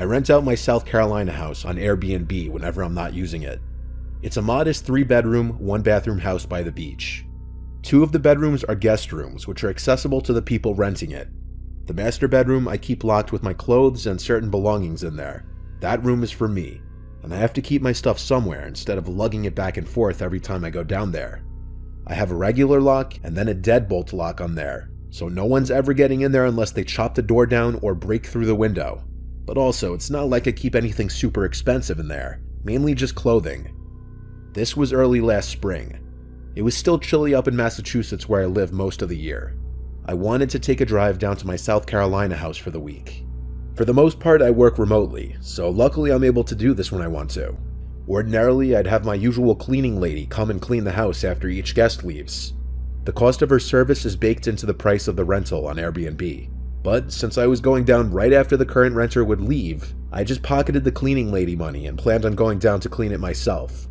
rent out my South Carolina house on Airbnb whenever I'm not using it. It's a modest 3-bedroom, 1-bathroom house by the beach. 2 of the bedrooms are guest rooms, which are accessible to the people renting it. The master bedroom I keep locked with my clothes and certain belongings in there. That room is for me, and I have to keep my stuff somewhere instead of lugging it back and forth every time I go down there. I have a regular lock and then a deadbolt lock on there, so no one's ever getting in there unless they chop the door down or break through the window. But also, it's not like I keep anything super expensive in there, mainly just clothing. This was early last spring. It was still chilly up in Massachusetts where I live most of the year. I wanted to take a drive down to my South Carolina house for the week. For the most part, I work remotely, so luckily I'm able to do this when I want to. Ordinarily, I'd have my usual cleaning lady come and clean the house after each guest leaves. The cost of her service is baked into the price of the rental on Airbnb. But since I was going down right after the current renter would leave, I just pocketed the cleaning lady money and planned on going down to clean it myself.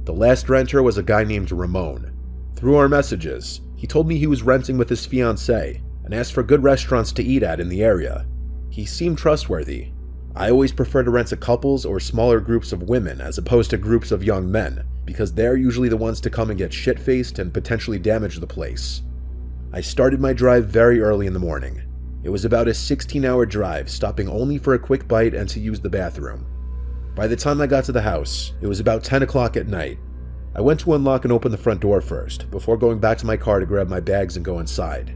The last renter was a guy named Ramon. Through our messages, he told me he was renting with his fiancée and asked for good restaurants to eat at in the area. He seemed trustworthy. I always prefer to rent to couples or smaller groups of women as opposed to groups of young men, because they're usually the ones to come and get shit-faced and potentially damage the place. I started my drive very early in the morning. It was about a 16-hour drive, stopping only for a quick bite and to use the bathroom. By the time I got to the house, it was about 10 o'clock at night. I went to unlock and open the front door first, before going back to my car to grab my bags and go inside.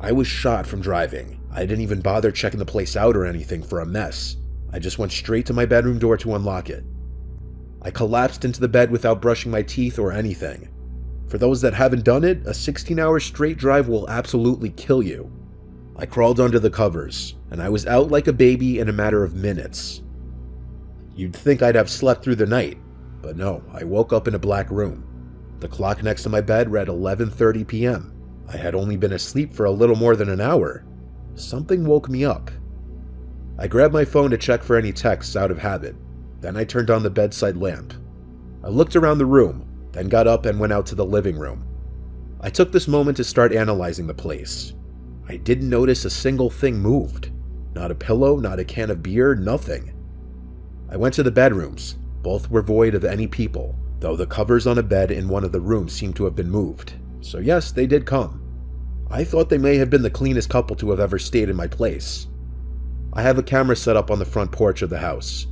I was shot from driving. I didn't even bother checking the place out or anything for a mess. I just went straight to my bedroom door to unlock it. I collapsed into the bed without brushing my teeth or anything. For those that haven't done it, a 16-hour straight drive will absolutely kill you. I crawled under the covers, and I was out like a baby in a matter of minutes. You'd think I'd have slept through the night, but no, I woke up in a black room. The clock next to my bed read 11:30 p.m. I had only been asleep for a little more than an hour. Something woke me up. I grabbed my phone to check for any texts out of habit. Then I turned on the bedside lamp. I looked around the room, then got up and went out to the living room. I took this moment to start analyzing the place. I didn't notice a single thing moved. Not a pillow, not a can of beer, nothing. I went to the bedrooms. Both were void of any people, though the covers on a bed in one of the rooms seemed to have been moved. So yes, they did come. I thought they may have been the cleanest couple to have ever stayed in my place. I have a camera set up on the front porch of the house.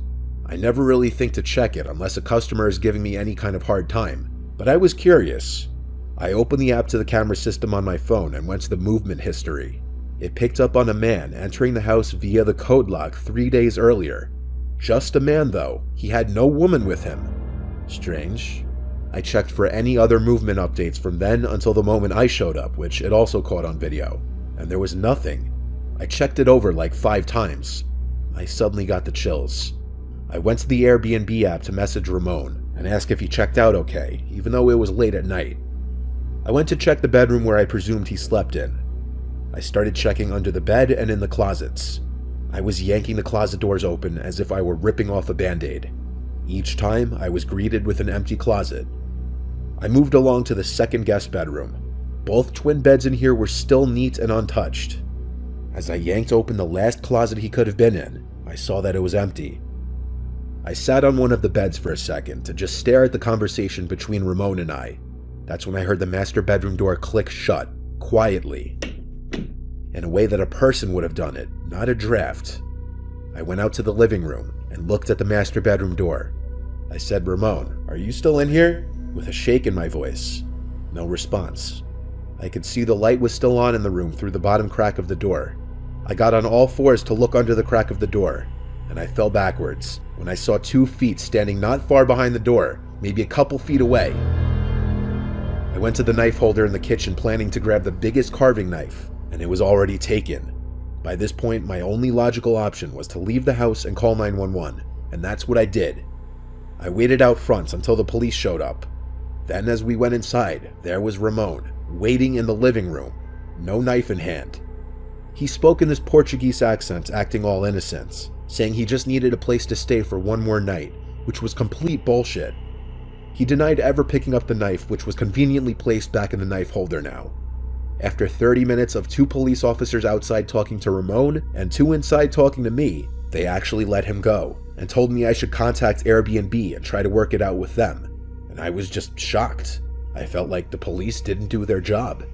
I never really think to check it unless a customer is giving me any kind of hard time, but I was curious. I opened the app to the camera system on my phone and went to the movement history. It picked up on a man entering the house via the code lock 3 days earlier. Just a man though, he had no woman with him. Strange. I checked for any other movement updates from then until the moment I showed up, which it also caught on video, and there was nothing. I checked it over like 5 times. I suddenly got the chills. I went to the Airbnb app to message Ramon and ask if he checked out okay, even though it was late at night. I went to check the bedroom where I presumed he slept in. I started checking under the bed and in the closets. I was yanking the closet doors open as if I were ripping off a band-aid. Each time, I was greeted with an empty closet. I moved along to the second guest bedroom. Both twin beds in here were still neat and untouched. As I yanked open the last closet he could have been in, I saw that it was empty. I sat on one of the beds for a second to just stare at the conversation between Ramon and I. That's when I heard the master bedroom door click shut, quietly. In a way that a person would have done it, not a draft. I went out to the living room and looked at the master bedroom door. I said, "Ramon, are you still in here?" with a shake in my voice. No response. I could see the light was still on in the room through the bottom crack of the door. I got on all fours to look under the crack of the door, and I fell backwards when I saw 2 feet standing not far behind the door, maybe a couple feet away. I went to the knife holder in the kitchen planning to grab the biggest carving knife, and it was already taken. By this point, my only logical option was to leave the house and call 911, and that's what I did. I waited out front until the police showed up. Then as we went inside, there was Ramon, waiting in the living room, no knife in hand. He spoke in this Portuguese accent, acting all innocent, saying he just needed a place to stay for one more night, which was complete bullshit. He denied ever picking up the knife, which was conveniently placed back in the knife holder now. After 30 minutes of 2 police officers outside talking to Ramon and 2 inside talking to me, They actually let him go and told me I should contact Airbnb and try to work it out with them, and I was just shocked. I felt like the police didn't do their job.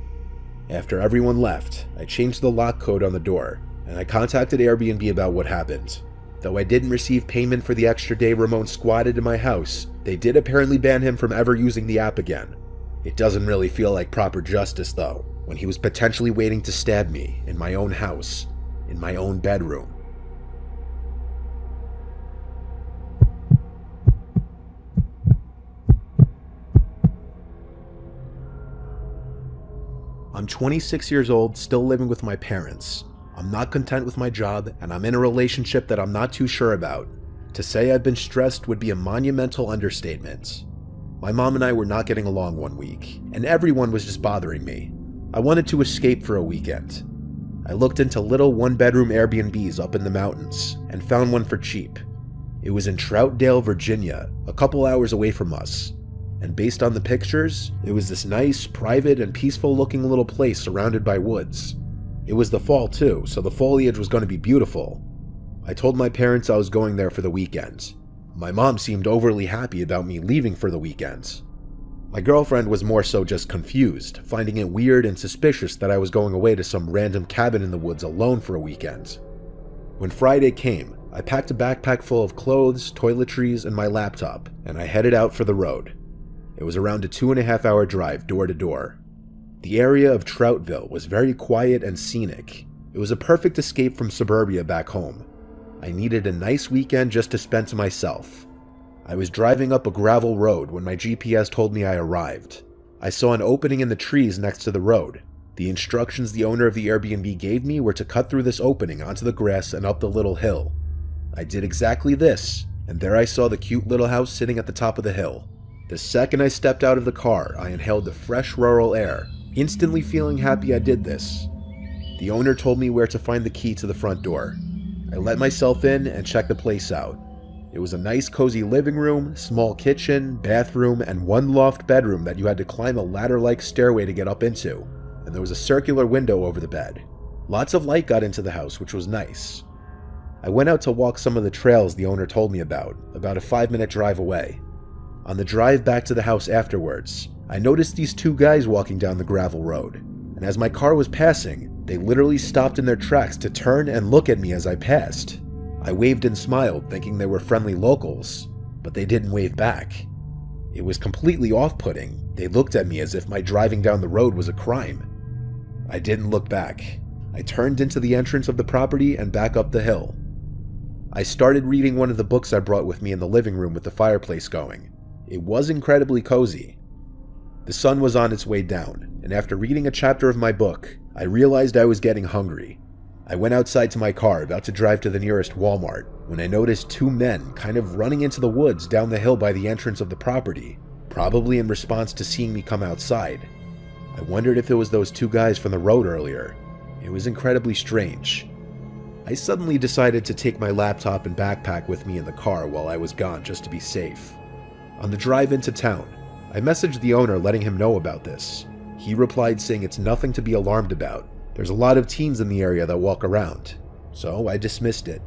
After everyone left, I changed the lock code on the door, and I contacted Airbnb about what happened. Though I didn't receive payment for the extra day Ramon squatted in my house, they did apparently ban him from ever using the app again. It doesn't really feel like proper justice, though, when he was potentially waiting to stab me in my own house, in my own bedroom. I'm 26 years old, still living with my parents. I'm not content with my job, and I'm in a relationship that I'm not too sure about. To say I've been stressed would be a monumental understatement. My mom and I were not getting along one week, and everyone was just bothering me. I wanted to escape for a weekend. I looked into little one-bedroom Airbnbs up in the mountains, and found one for cheap. It was in Troutdale, Virginia, a couple hours away from us. And based on the pictures, it was this nice, private, and peaceful-looking little place surrounded by woods. It was the fall too, so the foliage was going to be beautiful. I told my parents I was going there for the weekend. My mom seemed overly happy about me leaving for the weekend. My girlfriend was more so just confused, finding it weird and suspicious that I was going away to some random cabin in the woods alone for a weekend. When Friday came, I packed a backpack full of clothes, toiletries, and my laptop, and I headed out for the road. It was around a 2.5-hour drive door to door. The area of Troutville was very quiet and scenic. It was a perfect escape from suburbia back home. I needed a nice weekend just to spend to myself. I was driving up a gravel road when my GPS told me I arrived. I saw an opening in the trees next to the road. The instructions the owner of the Airbnb gave me were to cut through this opening onto the grass and up the little hill. I did exactly this, and there I saw the cute little house sitting at the top of the hill. The second I stepped out of the car, I inhaled the fresh rural air, instantly feeling happy I did this. The owner told me where to find the key to the front door. I let myself in and checked the place out. It was a nice cozy living room, small kitchen, bathroom, and one loft bedroom that you had to climb a ladder-like stairway to get up into, and there was a circular window over the bed. Lots of light got into the house, which was nice. I went out to walk some of the trails the owner told me about a 5-minute drive away. On the drive back to the house afterwards, I noticed these two guys walking down the gravel road, and as my car was passing, they literally stopped in their tracks to turn and look at me as I passed. I waved and smiled, thinking they were friendly locals, but they didn't wave back. It was completely off-putting. They looked at me as if my driving down the road was a crime. I didn't look back. I turned into the entrance of the property and back up the hill. I started reading one of the books I brought with me in the living room with the fireplace going. It was incredibly cozy. The sun was on its way down, and after reading a chapter of my book, I realized I was getting hungry. I went outside to my car, about to drive to the nearest Walmart, when I noticed two men kind of running into the woods down the hill by the entrance of the property, probably in response to seeing me come outside. I wondered if it was those two guys from the road earlier. It was incredibly strange. I suddenly decided to take my laptop and backpack with me in the car while I was gone just to be safe. On the drive into town, I messaged the owner letting him know about this. He replied saying it's nothing to be alarmed about. There's a lot of teens in the area that walk around. So I dismissed it.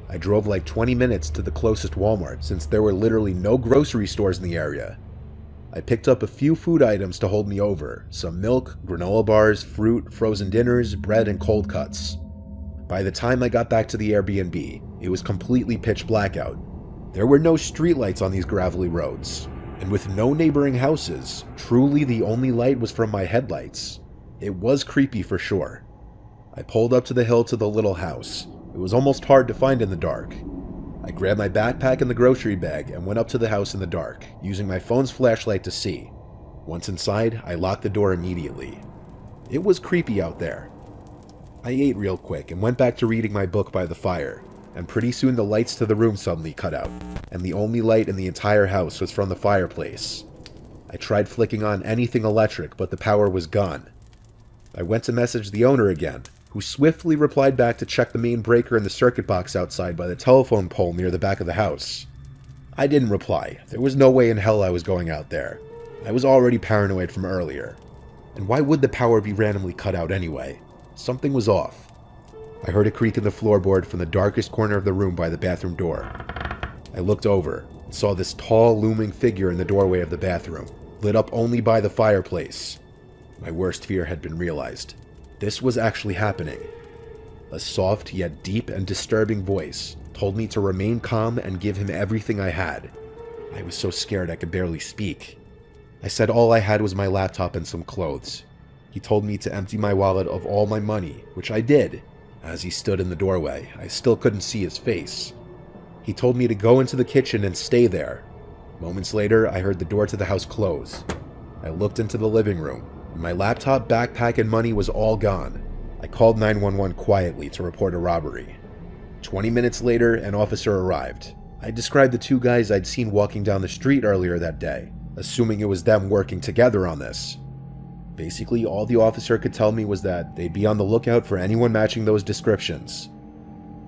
I drove like 20 minutes to the closest Walmart since there were literally no grocery stores in the area. I picked up a few food items to hold me over, some milk, granola bars, fruit, frozen dinners, bread, and cold cuts. By the time I got back to the Airbnb, it was completely pitch black out. There were no streetlights on these gravelly roads, and with no neighboring houses, truly the only light was from my headlights. It was creepy for sure. I pulled up to the hill to the little house. It was almost hard to find in the dark. I grabbed my backpack and the grocery bag and went up to the house in the dark, using my phone's flashlight to see. Once inside, I locked the door immediately. It was creepy out there. I ate real quick and went back to reading my book by the fire, and pretty soon the lights to the room suddenly cut out, and the only light in the entire house was from the fireplace. I tried flicking on anything electric, but the power was gone. I went to message the owner again, who swiftly replied back to check the main breaker in the circuit box outside by the telephone pole near the back of the house. I didn't reply. There was no way in hell I was going out there. I was already paranoid from earlier. And why would the power be randomly cut out anyway? Something was off. I heard a creak in the floorboard from the darkest corner of the room by the bathroom door. I looked over and saw this tall, looming figure in the doorway of the bathroom, lit up only by the fireplace. My worst fear had been realized. This was actually happening. A soft yet deep and disturbing voice told me to remain calm and give him everything I had. I was so scared I could barely speak. I said all I had was my laptop and some clothes. He told me to empty my wallet of all my money, which I did. As he stood in the doorway, I still couldn't see his face. He told me to go into the kitchen and stay there. Moments later, I heard the door to the house close. I looked into the living room. My laptop, backpack, and money was all gone. I called 911 quietly to report a robbery. 20 minutes later, an officer arrived. I described the two guys I'd seen walking down the street earlier that day, assuming it was them working together on this. Basically, all the officer could tell me was that they'd be on the lookout for anyone matching those descriptions.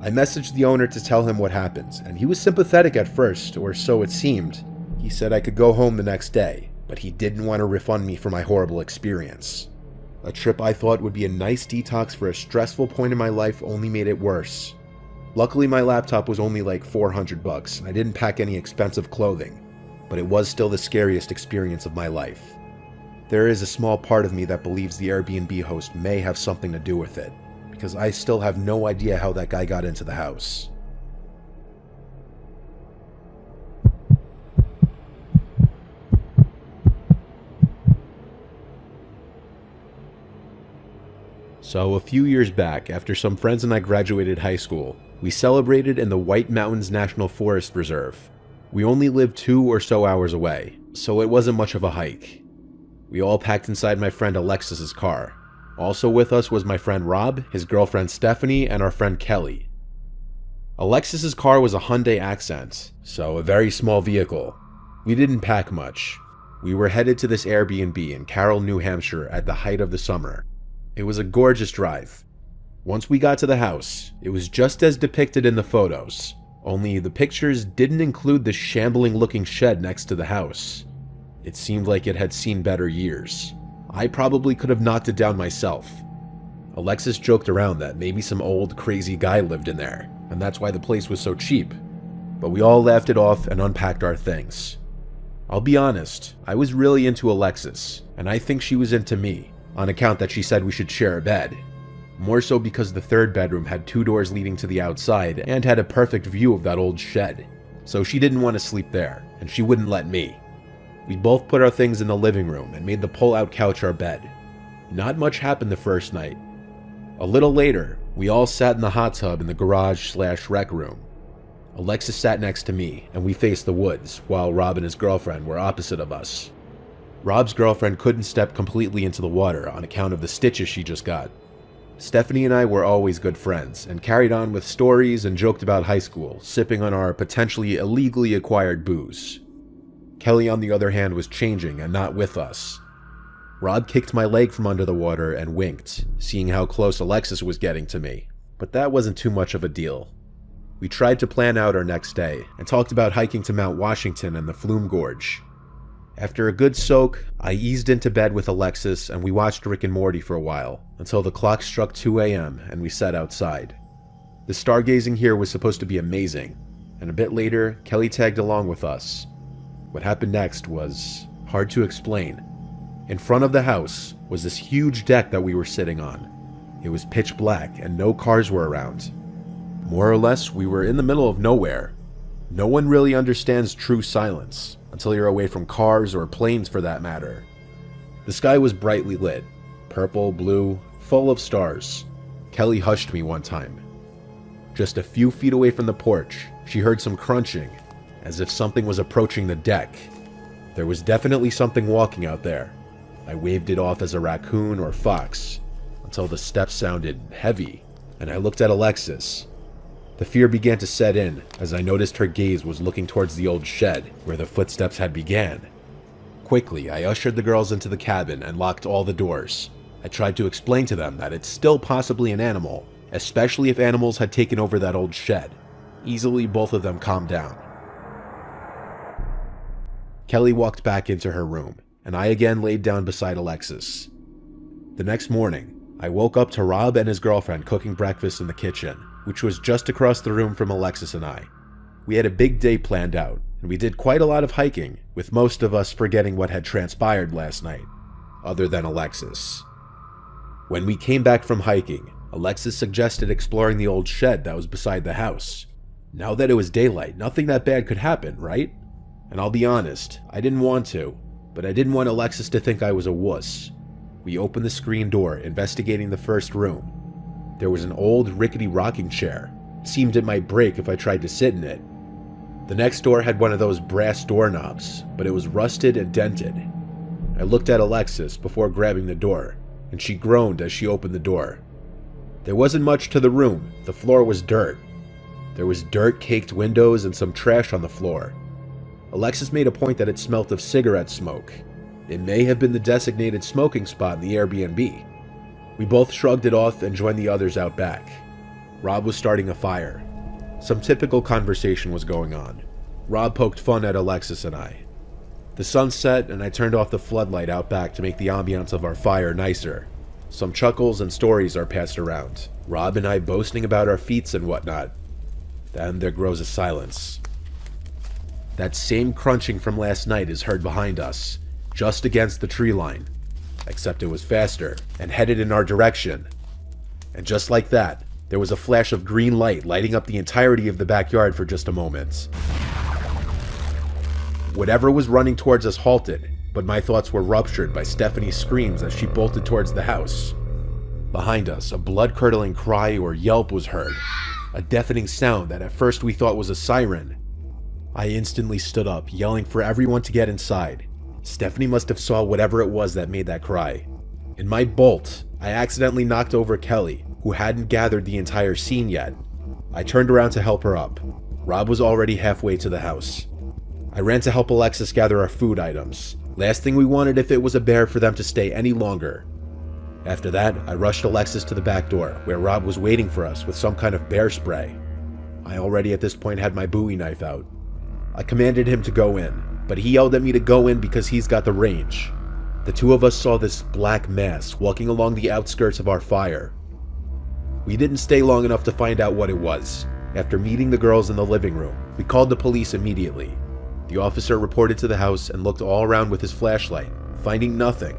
I messaged the owner to tell him what happened, and he was sympathetic at first, or so it seemed. He said I could go home the next day, but he didn't want to refund me for my horrible experience. A trip I thought would be a nice detox for a stressful point in my life only made it worse. Luckily, my laptop was only like $400 and I didn't pack any expensive clothing, but it was still the scariest experience of my life. There is a small part of me that believes the Airbnb host may have something to do with it, because I still have no idea how that guy got into the house. So a few years back, after some friends and I graduated high school, we celebrated in the White Mountains National Forest Reserve. We only lived 2 or so hours away, so it wasn't much of a hike. We all packed inside my friend Alexis's car. Also with us was my friend Rob, his girlfriend Stephanie, and our friend Kelly. Alexis's car was a Hyundai Accent, so a very small vehicle. We didn't pack much. We were headed to this Airbnb in Carroll, New Hampshire at the height of the summer. It was a gorgeous drive. Once we got to the house, it was just as depicted in the photos, only the pictures didn't include the shambling-looking shed next to the house. It seemed like it had seen better years. I probably could have knocked it down myself. Alexis joked around that maybe some old, crazy guy lived in there, and that's why the place was so cheap. But we all laughed it off and unpacked our things. I'll be honest, I was really into Alexis, and I think she was into me, on account that she said we should share a bed. More so because the third bedroom had 2 doors leading to the outside and had a perfect view of that old shed. So she didn't want to sleep there, and she wouldn't let me. We both put our things in the living room and made the pull-out couch our bed. Not much happened the first night. A little later, we all sat in the hot tub in the garage/rec room. Alexis sat next to me, and we faced the woods, while Rob and his girlfriend were opposite of us. Rob's girlfriend couldn't step completely into the water on account of the stitches she just got. Stephanie and I were always good friends, and carried on with stories and joked about high school, sipping on our potentially illegally acquired booze. Kelly, on the other hand, was changing and not with us. Rob kicked my leg from under the water and winked, seeing how close Alexis was getting to me, but that wasn't too much of a deal. We tried to plan out our next day, and talked about hiking to Mount Washington and the Flume Gorge. After a good soak, I eased into bed with Alexis and we watched Rick and Morty for a while, until the clock struck 2 a.m. and we sat outside. The stargazing here was supposed to be amazing, and a bit later, Kelly tagged along with us. What happened next was hard to explain. In front of the house was this huge deck that we were sitting on. It was pitch black and no cars were around. More or less, we were in the middle of nowhere. No one really understands true silence, until you're away from cars or planes for that matter. The sky was brightly lit, purple, blue, full of stars. Kelly hushed me one time. Just a few feet away from the porch, she heard some crunching, as if something was approaching the deck. There was definitely something walking out there. I waved it off as a raccoon or fox, until the steps sounded heavy, and I looked at Alexis. The fear began to set in as I noticed her gaze was looking towards the old shed where the footsteps had began. Quickly, I ushered the girls into the cabin and locked all the doors. I tried to explain to them that it's still possibly an animal, especially if animals had taken over that old shed. Easily, both of them calmed down. Kelly walked back into her room, and I again laid down beside Alexis. The next morning, I woke up to Rob and his girlfriend cooking breakfast in the kitchen, which was just across the room from Alexis and I. We had a big day planned out, and we did quite a lot of hiking, with most of us forgetting what had transpired last night, other than Alexis. When we came back from hiking, Alexis suggested exploring the old shed that was beside the house. Now that it was daylight, nothing that bad could happen, right? And I'll be honest, I didn't want to, but I didn't want Alexis to think I was a wuss. We opened the screen door, investigating the first room. There was an old, rickety rocking chair. It seemed it might break if I tried to sit in it. The next door had one of those brass doorknobs, but it was rusted and dented. I looked at Alexis before grabbing the door, and she groaned as she opened the door. There wasn't much to the room. The floor was dirt. There was dirt-caked windows and some trash on the floor. Alexis made a point that it smelt of cigarette smoke. It may have been the designated smoking spot in the Airbnb. We both shrugged it off and joined the others out back. Rob was starting a fire. Some typical conversation was going on. Rob poked fun at Alexis and I. The sun set and I turned off the floodlight out back to make the ambiance of our fire nicer. Some chuckles and stories are passed around, Rob and I boasting about our feats and whatnot. Then there grows a silence. That same crunching from last night is heard behind us, just against the tree line, except it was faster and headed in our direction. And just like that, there was a flash of green light lighting up the entirety of the backyard for just a moment. Whatever was running towards us halted, but my thoughts were ruptured by Stephanie's screams as she bolted towards the house. Behind us, a blood-curdling cry or yelp was heard, a deafening sound that at first we thought was a siren. I instantly stood up, yelling for everyone to get inside. Stephanie must have saw whatever it was that made that cry. In my bolt, I accidentally knocked over Kelly, who hadn't gathered the entire scene yet. I turned around to help her up. Rob was already halfway to the house. I ran to help Alexis gather our food items. Last thing we wanted if it was a bear for them to stay any longer. After that, I rushed Alexis to the back door, where Rob was waiting for us with some kind of bear spray. I already at this point had my Bowie knife out. I commanded him to go in, but he yelled at me to go in because he's got the range. The two of us saw this black mass walking along the outskirts of our fire. We didn't stay long enough to find out what it was. After meeting the girls in the living room, we called the police immediately. The officer reported to the house and looked all around with his flashlight, finding nothing.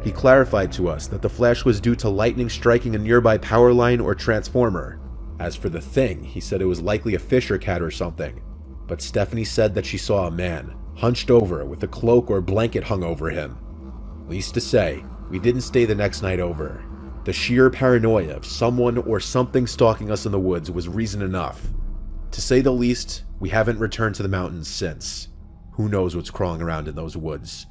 He clarified to us that the flash was due to lightning striking a nearby power line or transformer. As for the thing, he said it was likely a fisher cat or something. But Stephanie said that she saw a man, hunched over with a cloak or blanket hung over him. Least to say, we didn't stay the next night over. The sheer paranoia of someone or something stalking us in the woods was reason enough. To say the least, we haven't returned to the mountains since. Who knows what's crawling around in those woods.